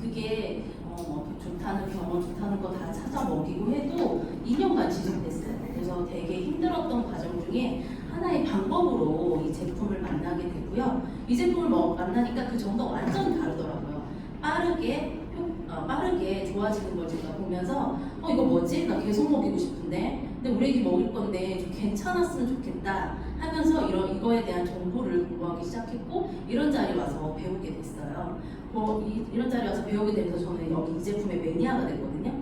그게 좋다는 병원 좋다는 거 다 찾아 먹이고 해도 2년간 지속됐어요. 그래서 되게 힘들었던 과정 중에 하나의 방법으로 이 제품을 만나게 됐고요. 이 제품을 만나니까 그 전과 완전 다르더라고요. 빠르게 좋아지는 걸 제가 보면서 이거 뭐지? 나 계속 먹이고 싶은데 근데 우리 애기 먹일 건데 좀 괜찮았으면 좋겠다 하면서 이거에 대한 정보를 공부하기 시작했고 이런 자리에 와서 배우게 됐어요. 이런 자리에 와서 배우게 되면서 저는 여기 이 제품의 매니아가 됐거든요.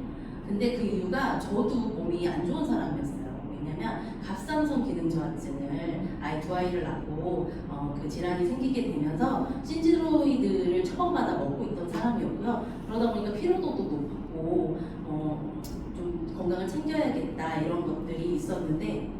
근데 그 이유가 저도 몸이 안 좋은 사람이었어요. 왜냐면 갑상선 기능 저하증을 두 아이를 낳고 그 질환이 생기게 되면서 신지로이드를 처방받아 먹고 있던 사람이었고요. 그러다 보니까 피로도도 높고 좀 건강을 챙겨야겠다 이런 것들이 있었는데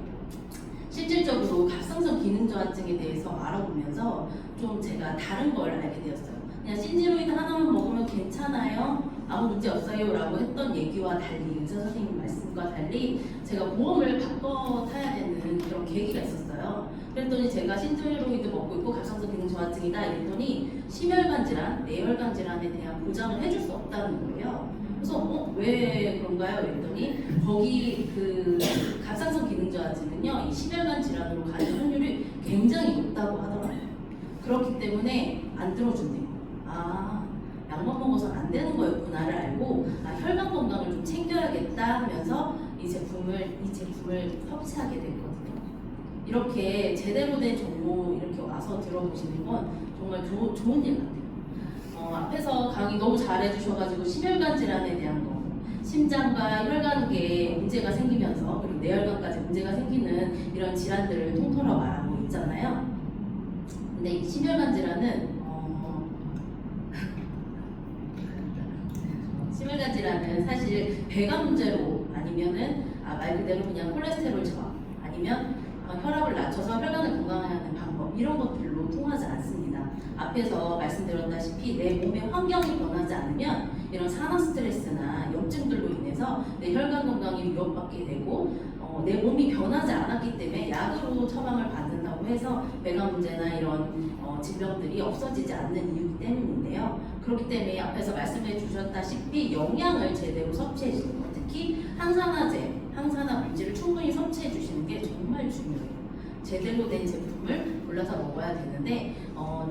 실질적으로 갑상선 기능 저하증에 대해서 알아보면서 좀 제가 다른 걸 알게 되었어요. 그냥 신지로이드 하나만 먹으면 괜찮아요? 아무 문제 없어요? 라고 했던 얘기와 달리 의사 선생님 말씀과 달리 제가 보험을 바꿔 타야 되는 그런 계기가 있었어요. 그랬더니 제가 신지로이드 먹고 있고 갑상선 기능 저하증이다 이랬더니 심혈관 질환, 뇌혈관 질환에 대한 보장을 해줄 수 없다는 거예요. 그래서 왜 그런가요? 그랬더니 거기 그 갑상선 기능 저하증은요 이 심혈관 질환으로 가는 확률이 굉장히 높다고 하더라고요. 그렇기 때문에 안 들어준대요. 약만 먹어서 안 되는 거였구나를 알고 혈관 건강을 좀 챙겨야겠다 하면서 이 제품을 섭취하게 됐거든요. 이렇게 제대로 된 정보 이렇게 와서 들어보시는 건 정말 좋은 일 같아요. 앞에서 강의 너무 잘해주셔가지고 심혈관 질환에 대한 거, 심장과 혈관계 문제가 생기면서 그리고 뇌혈관까지 문제가 생기는 이런 질환들을 통틀어 말하고 있잖아요. 근데 이 심혈관 질환은 심혈관 질환은 사실 배가 문제로 아니면은 말 그대로 그냥 콜레스테롤 저하 아니면 혈압을 낮춰서 혈관을 건강하는 방법 이런 것들로 통하지 않습니다. 앞에서 말씀드렸다시피 내 몸의 환경이 변하지 않으면 이런 산화 스트레스나 염증들로 인해서 내 혈관 건강이 위협받게 되고 내 몸이 변하지 않았기 때문에 약으로 처방을 받는다고 해서 배가 문제나 이런 질병들이 없어지지 않는 이유이기 때문인데요. 그렇기 때문에 앞에서 말씀해 주셨다시피 영양을 제대로 섭취해 주시는 것, 특히 항산화 물질을 충분히 섭취해 주시는 게 정말 중요해요. 제대로 된 제품을 골라서 먹어야 되는데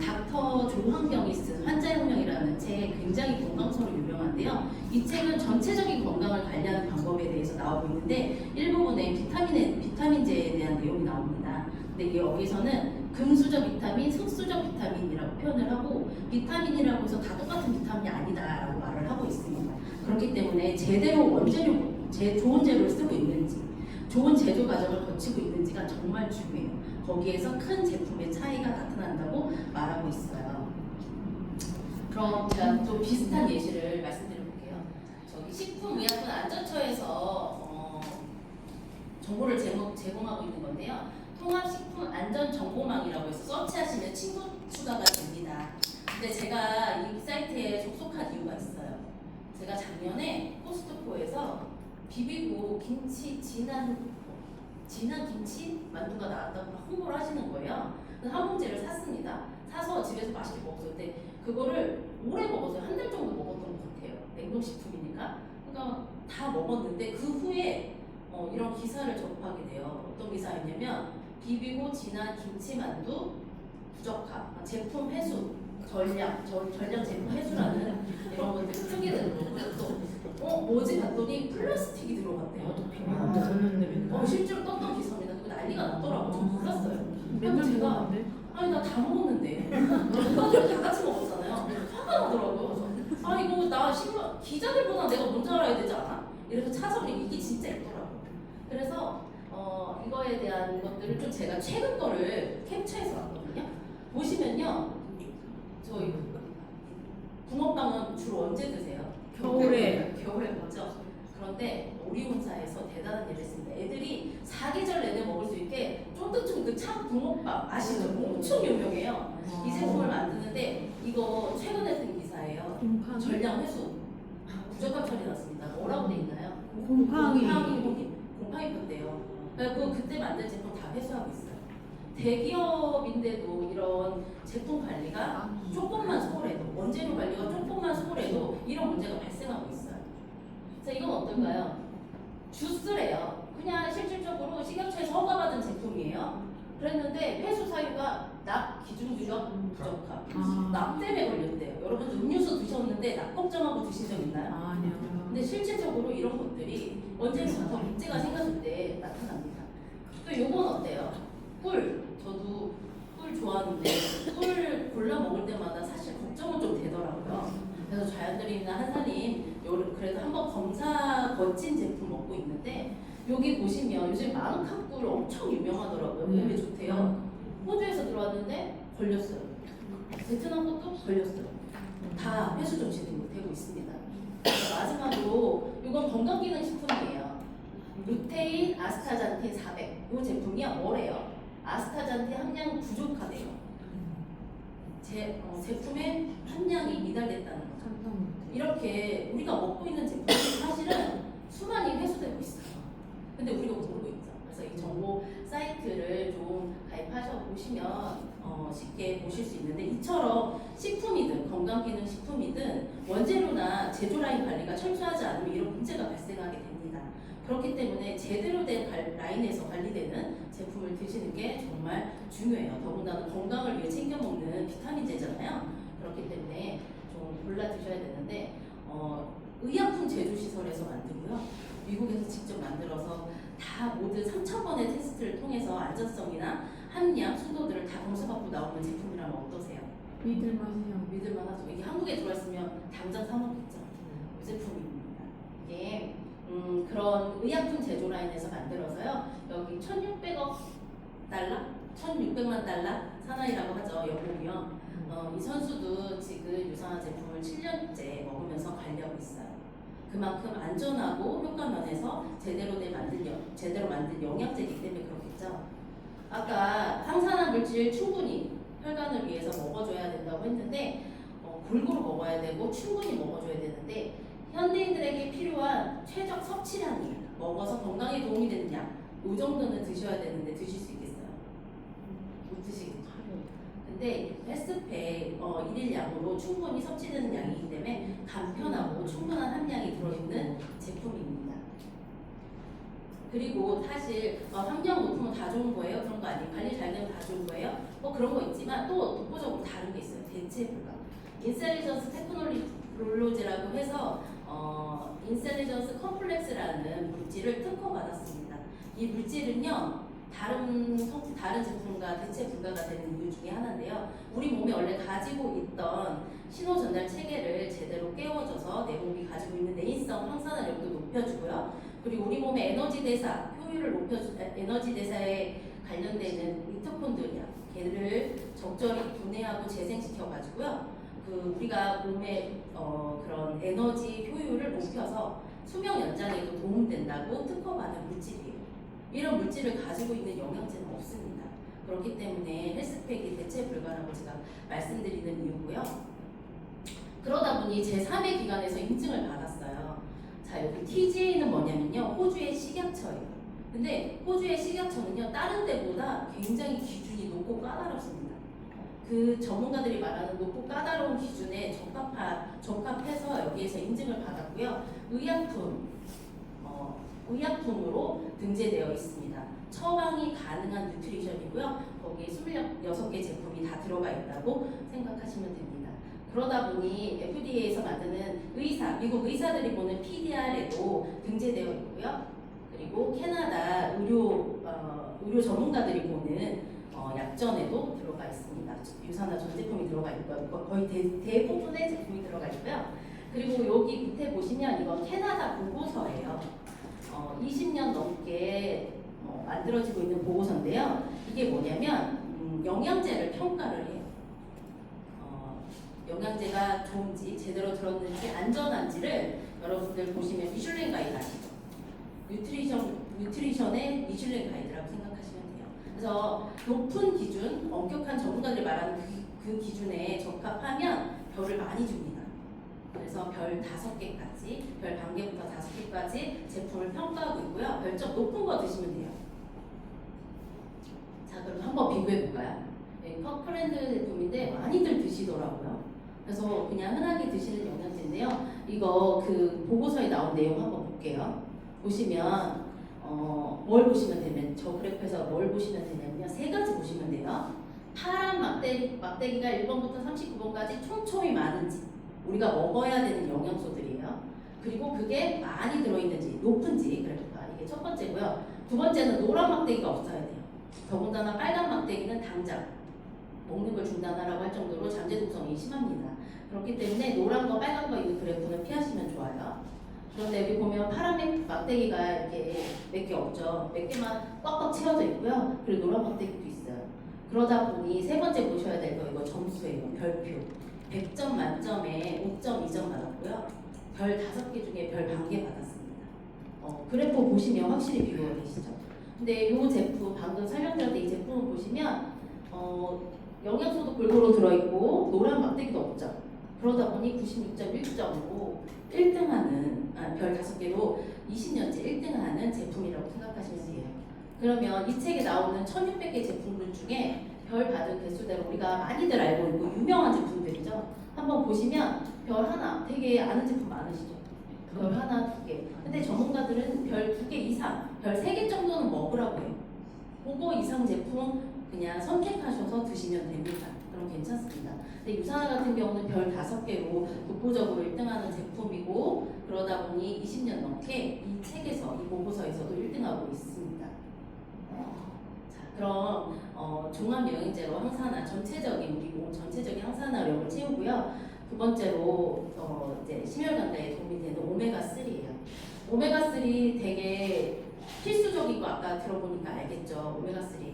닥터 조환경이 쓴 환자혁명이라는 책 굉장히 건강서로 유명한데요. 이 책은 전체적인 건강을 관리하는 방법에 대해서 나오고 있는데 일부분에 비타민제에 대한 내용이 나옵니다. 근데 여기서는 금수저 비타민, 흑수저 비타민이라고 표현을 하고 비타민이라고 해서 다 똑같은 비타민이 아니다라고 말을 하고 있습니다. 그렇기 때문에 제대로 원재료, 좋은 재료를 쓰고 있는지 좋은 제조 과정을 거치고 있는지가 정말 중요해요. 거기에서 큰 제품의 차이가 나타난다고 말하고 있어요. 그럼 제가 또 비슷한 예시를 말씀드려볼게요. 저기 식품의약품안전처에서 정보를 제공하고 있는 건데요. 통합식품안전정보망이라고 해서 서치하시면 친구 추가가 됩니다. 근데 제가 이 사이트에 속속한 이유가 있어요. 제가 작년에 코스트코에서 비비고 김치 진한 김치 만두가 나왔다고 홍보를 하시는 거예요. 그래서 한 봉지를 샀습니다. 사서 집에서 맛있게 먹었어요. 근데 그거를 오래 먹었어요. 한 달 정도 먹었던 것 같아요. 냉동식품이니까. 그러니까 다 먹었는데 그 후에 이런 기사를 접하게 돼요. 어떤 기사였냐면 비비고 진한 김치 만두 부적합, 제품 회수, 전량 제품 회수라는 이런 것들이 쓰게 되는 거고 또 뭐지 봤더니 플라스틱이 들어갔대요. 실제로 떴던 기사입니다. 그거 난리가 났더라고요. 저 몰랐어요. 그래서 제가 나 다 먹었는데 다 같이 먹었잖아요. 화가 나더라고요. 그래서 이거 나 기자들보다 내가 먼저 알아야 되지 않아? 이래서 찾아보니 이게 진짜 있더라고요. 그래서 이거에 대한 것들을 좀 제가 최근 거를 캡처해서 왔거든요. 보시면요, 저희 붕어빵은 주로 언제 드세요? 겨울에 먹죠. 그런데 오리온사에서 대단한 일을 했습니다. 애들이 사계절 내내 먹을 수 있게 쫀득쫀득 참 붕어빵 아시죠? 엄청 유명해요. 이 제품을 만드는데 이거 최근에 쓴 기사예요. 전량 회수 부적합 처리 났습니다. 뭐라고 돼 있나요? 곰팡이 건데요. 그래서 그때 만든 제품 다 회수하고 있어요. 대기업인데도 이런 제품 관리가 조금만 소홀해도 원재료 관리가 조금만 소홀해도 자, 이건 어떨까요? 주스래요. 그냥 실질적으로 식약처에서 허가받은 제품이에요. 그랬는데 폐수 사유가 낙 기준 부적합. 낙 때문에 걸렸대요. 여러분들 음료수 드셨는데 낙 걱정하고 드신 적 있나요? 아니요. 근데 실질적으로 이런 것들이 언제부터 문제가 생겼을 때 나타납니다. 또 요건 어때요? 꿀. 저도 꿀 좋아하는데 꿀 골라 먹을 때마다 사실 걱정은 좀 되더라고요. 그래서 자연드림이나 한사님 그래도 한번 검사 거친 제품 먹고 있는데 여기 보시면 요즘 마누카꿀 엄청 유명하더라고요. 몸에 좋대요. 호주에서 들어왔는데 걸렸어요. 베트남 것도 걸렸어요. 다 회수 정신이 되고 있습니다. 마지막으로 이건 건강기능식품이에요. 루테인 아스타잔틴 400. 이 제품이 뭐래요? 아스타잔틴 함량 부족하대요. 제품의 함량이 미달됐다는 거죠. 이렇게 우리가 먹고 있는 제품이 사실은 수많이 회수되고 있어요. 근데 우리가 모르고 있죠. 그래서 이 정보 사이트를 좀 가입하셔 보시면 쉽게 보실 수 있는데 이처럼 식품이든 건강기능식품이든 원재료나 제조 라인 관리가 철저하지 않으면 이런 문제가 발생하게 됩니다. 그렇기 때문에 제대로 된 라인에서 관리되는 제품을 드시는 게 정말 중요해요. 더군다나 건강을 위해 챙겨 먹는 비타민제잖아요. 그렇기 때문에 좀 골라 드셔야 되는데 의약품 제조 시설에서 만들고요. 미국에서 직접 만들어서 다 모든 3,000번의 테스트를 통해서 안전성이나 함량, 순도들을 다 검사받고 나오는 제품이라면 어떠세요? 믿을만해요. 믿을만하죠. 이게 한국에 들어왔으면 당장 사 먹겠죠. 이 제품입니다. 이게 그런 의약품 제조 라인에서 만들어서요. 여기 1,600억 달러? 1,600만 달러? 사나이라고 하죠. 영국이요. 이 선수도 지금 유사한 제품을 7년째 먹으면서 관리하고 있어요. 그만큼 안전하고 효과 면에서 제대로 만든 영양제이기 때문에 그렇겠죠. 아까 항산화 물질 충분히 혈관을 위해서 먹어줘야 된다고 했는데 골고루 먹어야 되고 충분히 먹어줘야 되는데 현대인들에게 필요한 최적 섭취량이 먹어서 건강에 도움이 되는 양, 이 정도는 드셔야 되는데 드실 수 있겠어요? 못 드시겠죠. 근데 헬스팩 1일 양으로 충분히 섭취되는 양이기 때문에 간편하고 충분한 함량이 들어있는 제품입니다. 그리고 사실 함량 높으면 다 좋은 거예요? 그런 거 아니에요. 관리 잘 되면 다 좋은 거예요? 그런 거 있지만 또 독보적으로 다른 게 있어요. 대체 불가. 인셀리전스 테크놀로지라고 해서 인셀리전스 컴플렉스라는 물질을 특허받았습니다. 이 물질은요. 다른 제품과 대체 불가가 되는 이유 중에 하나인데요. 우리 몸에 원래 가지고 있던 신호 전달 체계를 제대로 깨워줘서 내 몸이 가지고 있는 내인성 항산화력도 높여주고요. 그리고 우리 몸의 에너지 대사 효율을 에너지 대사에 관련되는 미토콘드리아 걔를 적절히 분해하고 재생시켜 가지고요. 우리가 몸의 그런 에너지 효율을 높여서 수명 연장에도 도움된다고 특허받은 물질이에요. 이런 물질을 가지고 있는 영양제는 없습니다. 그렇기 때문에 헬스팩이 대체 불가라고 제가 말씀드리는 이유고요. 그러다 보니 제3의 기관에서 인증을 받았어요. 자, 여기 TGA는 뭐냐면요. 호주의 식약처예요. 근데 호주의 식약처는요. 다른 데보다 굉장히 기준이 높고 까다롭습니다. 그 전문가들이 말하는 높고 까다로운 기준에 적합해서 여기에서 인증을 받았고요. 의약품으로 등재되어 있습니다. 처방이 가능한 뉴트리션이고요. 거기에 26개 제품이 다 들어가 있다고 생각하시면 됩니다. 그러다 보니 FDA에서 만드는 미국 의사들이 보는 PDR에도 등재되어 있고요. 그리고 캐나다 의료 전문가들이 보는 약전에도 들어가 있습니다. 유산화 전 제품이 들어가 있고요. 거의 대부분의 제품이 들어가 있고요. 그리고 여기 밑에 보시면 이건 캐나다 보고서예요. 20년 넘게 만들어지고 있는 보고서인데요. 이게 뭐냐면 영양제를 평가를 해요. 영양제가 좋은지 제대로 들었는지 안전한지를 여러분들 보시면 미슐랭 가이드 아시죠? 뉴트리션의 미슐랭 가이드라고 생각하시면 돼요. 그래서 높은 기준, 엄격한 전문가들이 말하는 그 기준에 적합하면 별을 많이 줍니다. 그래서 별 5개까지, 별 1개부터 5개까지 제품을 평가하고 있고요. 별점 높은 거 드시면 돼요. 자, 그럼 한번 비교해 볼까요? 커크랜드 제품인데 많이들 드시더라고요. 그래서 그냥 흔하게 드시는 영양제인데요. 이 이거 그 보고서에 나온 내용 한번 볼게요. 보시면 뭘 보시면 되면 저 그래프에서 뭘 보시면 되냐면요. 세 가지 보시면 돼요. 파란 막대기가 1번부터 39번까지 촘촘히 많은지 우리가 먹어야 되는 영양소들이에요. 그리고 그게 많이 들어있는지 높은지 그러니까 이게 첫 번째고요. 두 번째는 노란 막대기가 없어야 돼요. 더군다나 빨간 막대기는 당장 먹는 걸 중단하라고 할 정도로 잠재 독성이 심합니다. 그렇기 때문에 노란 거 빨간 거 있는 그래프는 피하시면 좋아요. 그런데 여기 보면 파란 막대기가 이렇게 몇 개 없죠. 몇 개만 꽉꽉 채워져 있고요. 그리고 노란 막대기도 있어요. 그러다 보니 세 번째 보셔야 될 거 이거 점수예요. 별표. 100점 만점에 5.2점 받았고요. 별 5개 중에 별 1개 받았습니다. 그래프 보시면 확실히 비교가 되시죠. 근데 이 제품 방금 설명드렸던 이 제품을 보시면 영양소도 골고루 들어있고 노란 막대기도 없죠. 그러다 보니 96.1점으로 1등하는 별 5개로 20년째 1등하는 제품이라고 생각하시면 돼요. 그러면 이 책에 나오는 1600개 제품들 중에 별 받은 개수대로 우리가 많이들 알고 있고 유명한 제품들이죠. 한번 보시면 별 하나 되게 아는 제품 많으시죠. 별 하나, 2개. 근데 전문가들은 별 2개 이상, 별 3개 정도는 먹으라고 해요. 그거 이상 제품 그냥 선택하셔서 드시면 됩니다. 그럼 괜찮습니다. 근데 유산화 같은 경우는 별 5개로 독보적으로 1등하는 제품이고 그러다 보니 20년 넘게 이 책에서 이 보고서에서도 1등하고 있습니다. 자, 그럼 종합영양제로 항산화 전체적인 우리 몸 전체적인 항산화력을 채우고요. 두 번째로 이제 심혈관계에 도움이 되는 오메가3예요. 오메가3 되게 필수적이고 아까 들어보니까 알겠죠. 오메가3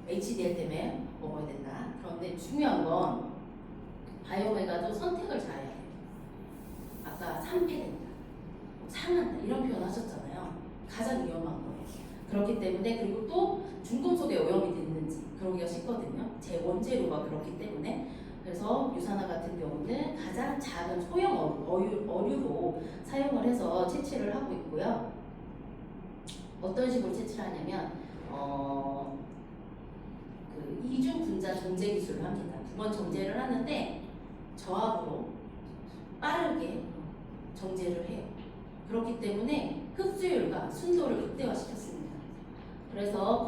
HDL 때문에 먹어야 된다. 그런데 중요한 건 바이오메가도 선택을 잘해야 돼요. 아까 산패된다, 상한다 이런 표현 하셨잖아요. 가장 위험한 거예요. 그렇기 때문에 그리고 또 중금속에 오염이 됐는지 그러기가 쉽거든요. 제 원재료가 그렇기 때문에 그래서 유산화 같은 경우는 가장 작은 소형 어류로 사용을 해서 채취를 하고 있고요. 어떤 식으로 채취를 하냐면 그 이중 분자 정제 기술을 합니다. 2번 정제를 하는데 저압으로 빠르게 정제를 해요. 그렇기 때문에 흡수율과 순도를 극대화시켰습니다. 그래서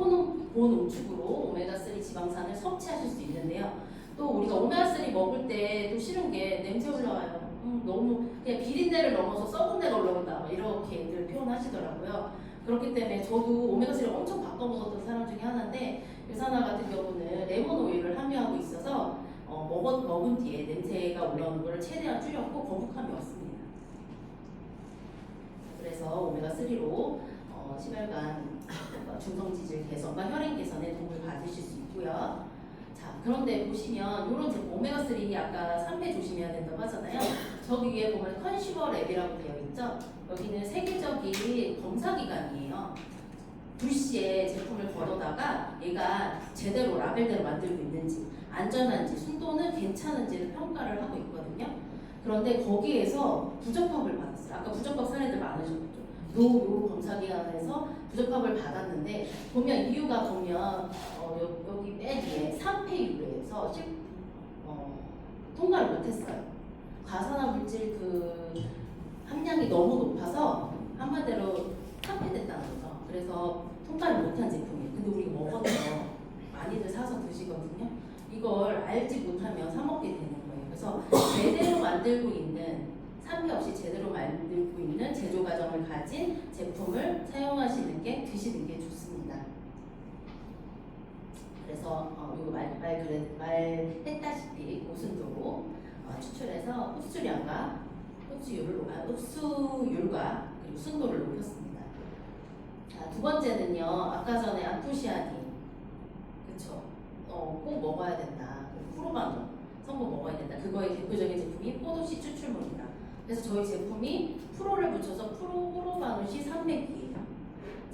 고농축으로 오메가3 지방산을 섭취하실 수 있는데요. 또 우리가 오메가3 먹을 때 또 싫은 게 냄새 올라와요. 너무 그냥 비린내를 넘어서 썩은 데가 올라온다 이렇게들 표현하시더라고요. 그렇기 때문에 저도 오메가3를 엄청 바꿔 먹었던 사람 중에 하나인데 유산화 같은 경우는 레몬 오일을 함유하고 있어서 먹은 뒤에 냄새가 올라오는 것을 최대한 줄였고 거북함이 왔습니다. 그래서 오메가3로 심혈관 중성지질 개선과 혈행 개선에 도움을 받으실 수 있고요. 자, 그런데 보시면 이런 제품 오메가3 아까 3배 조심해야 된다고 하잖아요. 저기 위에 보면 컨슈머 랩이라고 되어 있죠. 여기는 세계적인 검사기관이에요. 불시에 제품을 걸어다가 얘가 제대로 라벨대로 만들고 있는지 안전한지 순도는 괜찮은지를 평가를 하고 있거든요. 그런데 거기에서 부적합을 받았어요. 아까 부적합 사례들 많으셨죠. 요 검사기관에서 부적합을 받았는데 보면 이유가 보면 여기 맨 위에 3폐 유래에서 통과를 못했어요. 가산화 물질 그 함량이 너무 높아서 한마디로 탑폐됐다는 거죠. 그래서 통과를 못한 제품이에요. 근데 우리가 먹어서 많이들 사서 드시거든요. 이걸 알지 못하면 사 먹게 되는 거예요. 그래서 제대로 만들고 있는 3회 없이 제대로 만들고 있는 제조 과정을 가진 제품을 사용하시는 게 드시는 게 좋습니다. 그래서 이거 말했다시피 고순도로 추출해서 흡수율과 그리고 순도를 높였습니다. 자, 두 번째는요. 아까 전에 안토시아닌 그쵸? 꼭 먹어야 된다. 프로바노 성분 먹어야 된다. 그거의 대표적인 제품이 포도씨 추출물입니다. 그래서 저희 제품이 프로를 붙여서 프로바노시 300이에요.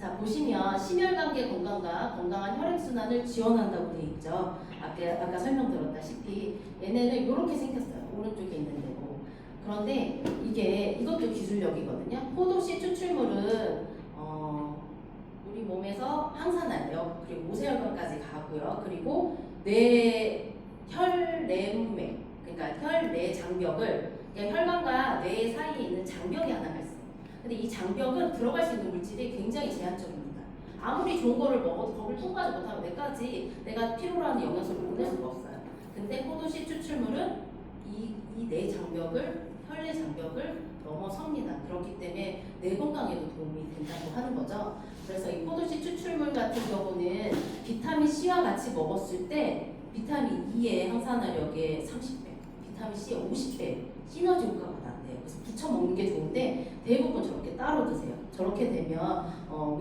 자, 보시면 심혈관계 건강과 건강한 혈액순환을 지원한다고 되어 있죠. 아까 설명드렸다시피 얘네는 이렇게 생겼어요. 오른쪽에 있는 대로. 그런데 이것도 기술력이거든요. 포도씨 추출물은 우리 몸에서 항산화력 그리고 모세혈관까지 가고요. 그리고 혈내문맥 그러니까 혈내 장벽을 혈관과 뇌 사이에 있는 근데 이 장벽은 들어갈 수 있는 물질이 굉장히 제한적입니다. 아무리 좋은 거를 먹어도 거기를 통과하지 못하면 내가 필요로 하는 영양소를 보낼 수가 없어요. 근데 포도씨 추출물은 이 내 장벽을, 혈내 장벽을 넘어섭니다. 그렇기 때문에 내 건강에도 도움이 된다고 하는 거죠. 그래서 이 포도씨 추출물 같은 경우는 비타민 C와 같이 먹었을 때 비타민 E의 항산화력의 30배, 비타민 C의 50배 시너지 효과가 난대요. 그래서 부쳐 먹는 게 좋은데 대부분 저렇게 따로 드세요. 저렇게 되면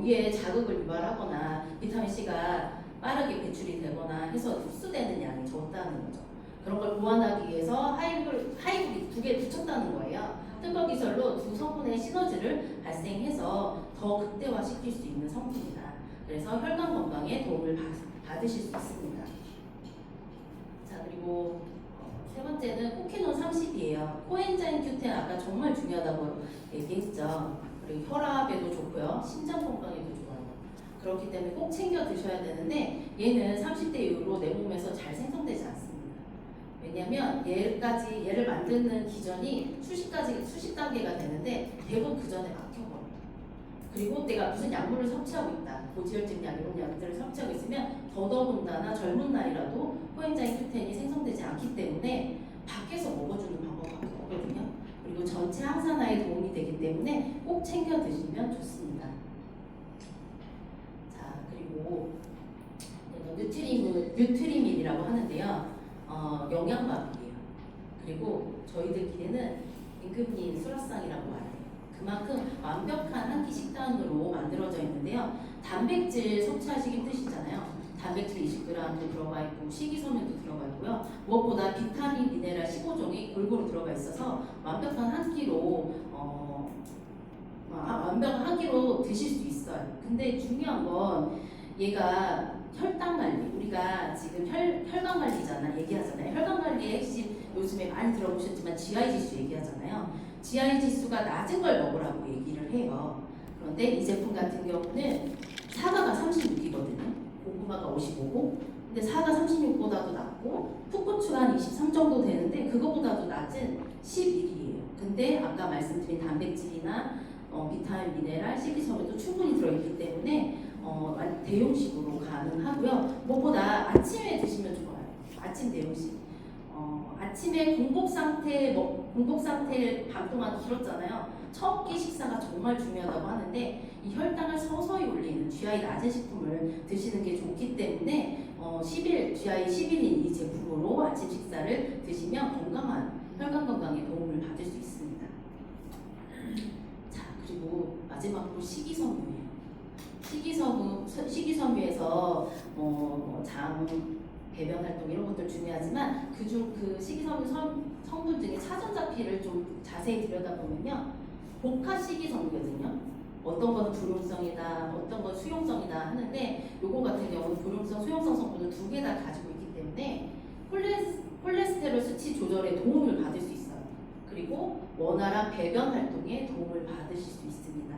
위에 자극을 유발하거나 비타민 C가 빠르게 배출이 되거나 해서 흡수되는 양이 적다는 거죠. 그런 걸 보완하기 위해서 하이브리 두 개 붙였다는 거예요. 특허 기술로 두 성분의 시너지를 발생해서 더 극대화시킬 수 있는 성분이다. 그래서 혈관 건강에 도움을 받으실 수 있습니다. 자, 그리고 세 번째는 코키논 30이에요. 코엔자임 Q10 아까 정말 중요하다고 얘기했죠. 그리고 혈압에도 좋고요. 심장 건강에도 좋아요. 그렇기 때문에 꼭 챙겨 드셔야 되는데 얘는 30대 이후로 내 몸에서 잘 생성되지 않습니다. 왜냐면 얘를 만드는 기전이 수십 단계가 되는데 대부분 그 전에 막혀버려요. 그리고 내가 무슨 약물을 섭취하고 있다, 고지혈증 약 이런 약들을 섭취하고 있으면 더더군다나 젊은 나이라도 코엔자임 Q10이 생성되지 않기 때문에 밖에서 먹어주는 방법밖에 없거든요. 그리고 전체 항산화에 도움이 되기 때문에 꼭 챙겨 드시면 좋습니다. 자, 그리고 뉴트리민이라고 하는데요. 영양밥이에요. 그리고 저희들끼리는 임금님 수라상이라고 말해요. 그만큼 완벽한 한 끼 식단으로 만들어져 있는데요. 단백질 섭취하시기 힘드시잖아요. 단백질 20g도 들어가 있고 식이섬유도 들어가 있고요. 무엇보다 비타민, 미네랄 15종이 골고루 들어가 있어서 완벽한 한 끼로 완벽한 한 끼로 드실 수 있어요. 근데 중요한 건 얘가 혈당 관리, 우리가 지금 혈관 관리잖아, 얘기하잖아요. 혈관 관리의 핵심 요즘에 많이 들어보셨지만 GI 지수 얘기하잖아요. GI 지수가 낮은 걸 먹으라고 얘기를 해요. 그런데 이 제품 같은 경우는 사과가 36이거든요. 고구마가 55고, 근데 사과 36보다도 낮고 풋고추가 한 23 정도 되는데 그거보다도 낮은 11이에요. 근데 아까 말씀드린 단백질이나 비타민, 미네랄, 식이섬유도 충분히 들어있기 때문에 대용식으로 가능하고요. 무엇보다 아침에 드시면 좋아요. 아침 대용식. 아침에 공복 상태를 밤 동안 길었잖아요. 첫 끼 식사가 정말 중요하다고 하는데 이 혈당을 서서히 올리는 GI 낮은 식품을 드시는 게 좋기 때문에 GI 11인 이 제품으로 아침 식사를 드시면 건강한 혈관 건강에 도움을 받을 수 있습니다. 자, 그리고 마지막으로 식이섬유예요. 식이섬유에서 장, 배변 활동 이런 것들 중요하지만 그중 그 식이섬유 성분 중에 차전자피를 좀 자세히 들여다보면요, 복합 식이섬유거든요. 어떤 거는 불용성이다, 어떤 건 수용성이다 하는데 요거 같은 경우는 불용성, 수용성 성분을 두 개 다 가지고 있기 때문에 콜레스테롤 수치 조절에 도움을 받을 수 있어요. 그리고 원활한 배변 활동에 도움을 받으실 수 있습니다.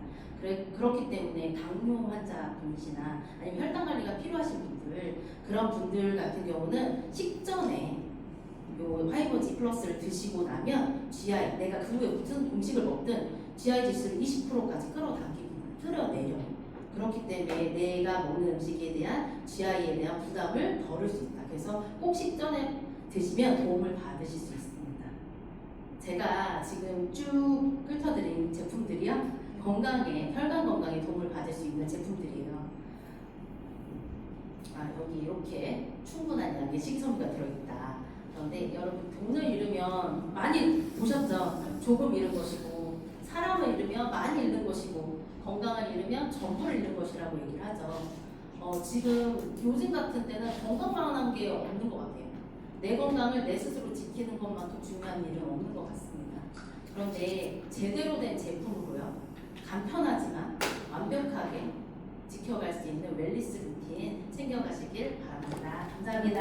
그렇기 때문에 당뇨 환자분이시나 아니면 혈당 관리가 필요하신 분들, 그런 분들 같은 경우는 식전에 요 파이버지 플러스를 드시고 나면 GI, 내가 그 후에 무슨 음식을 먹든 GI 지수를 20%까지 끌어내려요. 그렇기 때문에 내가 먹는 음식에 대한 GI에 대한 부담을 덜을 수 있다. 그래서 꼭 식전에 드시면 도움을 받으실 수 있습니다. 제가 지금 쭉 훑어드린 제품들이요, 혈관 건강에 도움을 받을 수 있는 제품들이에요. 여기 이렇게 충분한 양의 식이섬유가 들어있다. 그런데 여러분, 돈을 잃으면 많이 보셨죠? 조금 잃은 것이고, 사람을 잃으면 많이 잃는 것이고, 건강을 잃으면 전부를 잃는 것이라고 얘기를 하죠. 지금 요즘 같은 때는 건강만한 게 없는 것 같아요. 내 건강을 내 스스로 지키는 것만큼 중요한 일은 없는 것 같습니다. 그런데 제대로 된 제품으로요, 간편하지만 완벽하게 지켜갈 수 있는 웰니스 루틴 챙겨가시길 바랍니다. 감사합니다.